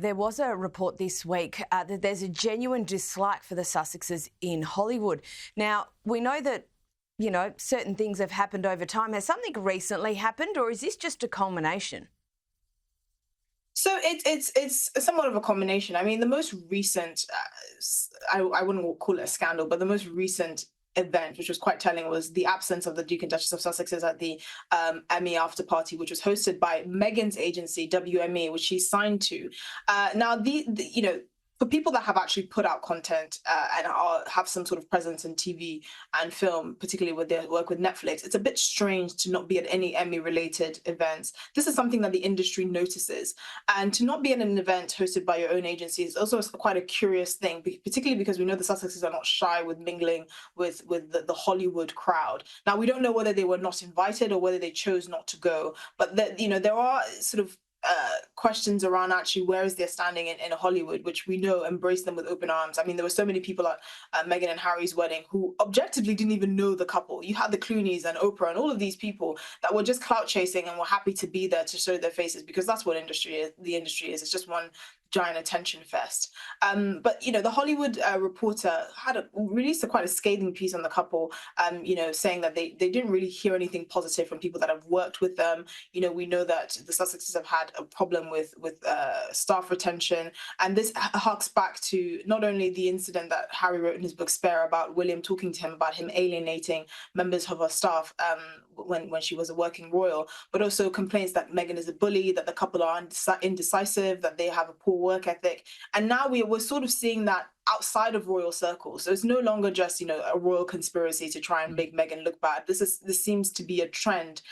There was a report this week that there's a genuine dislike for the Sussexes in Hollywood. Now, we know that, certain things have happened over time. Has something recently happened, or is this just a culmination? So it's somewhat of a combination. I mean, the most recent, I wouldn't call it a scandal, but the most recent event, which was quite telling, was the absence of the Duke and Duchess of Sussexes at the Emmy after party, which was hosted by Meghan's agency, WME, which she's signed to. Now, for people that have actually put out content have some sort of presence in TV and film, particularly with their work with Netflix, it's a bit strange to not be at any Emmy-related events. This is something that the industry notices. And to not be at an event hosted by your own agency is also quite a curious thing, particularly because we know the Sussexes are not shy with mingling with the Hollywood crowd. Now, we don't know whether they were not invited or whether they chose not to go, but there are sort of questions around actually where is their standing in Hollywood, which we know embraced them with open arms. I mean, there were so many people at Meghan and Harry's wedding who objectively didn't even know the couple. You had the Clooneys and Oprah and all of these people that were just clout chasing and were happy to be there to show their faces, because that's what the industry is. It's just one giant attention fest. But the Hollywood Reporter released quite a scathing piece on the couple, saying that they didn't really hear anything positive from people that have worked with them. We know that the Sussexes have had a problem with staff retention, and this harks back to not only the incident that Harry wrote in his book Spare about William talking to him about him alienating members of her staff when she was a working royal, but also complaints that Meghan is a bully, that the couple are indecisive, that they have a poor work ethic. And now we're sort of seeing that outside of royal circles. So it's no longer just a royal conspiracy to try and make Meghan look bad. This seems to be a trend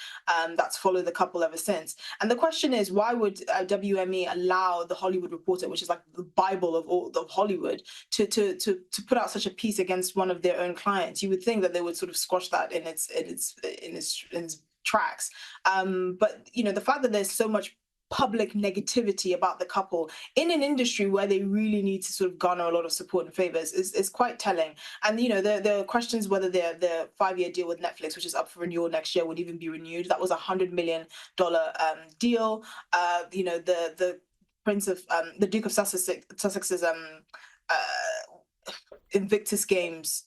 that's followed the couple ever since. And the question is, why would WME allow the Hollywood Reporter, which is like the Bible of Hollywood, to put out such a piece against one of their own clients? You would think that they would sort of squash that in its tracks. But the fact that there's so much public negativity about the couple in an industry where they really need to sort of garner a lot of support and favors is quite telling. And there are questions whether their 5-year deal with Netflix, which is up for renewal next year, would even be renewed. That was $100 million deal. The Prince of the Duke of Sussex's Invictus Games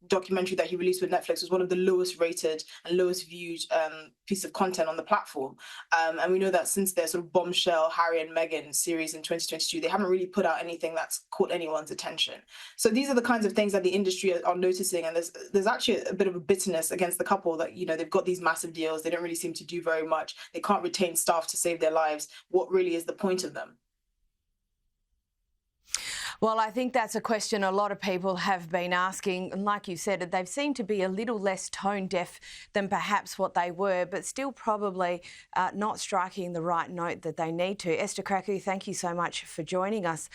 documentary that he released with Netflix was one of the lowest rated and lowest viewed piece of content on the platform. And we know that since their sort of bombshell Harry and Meghan series in 2022, they haven't really put out anything that's caught anyone's attention. So these are the kinds of things that the industry are noticing. And there's actually a bit of a bitterness against the couple that, they've got these massive deals. They don't really seem to do very much. They can't retain staff to save their lives. What really is the point of them? Well, I think that's a question a lot of people have been asking. And like you said, they've seemed to be a little less tone deaf than perhaps what they were, but still probably not striking the right note that they need to. Esther Krakue, thank you so much for joining us.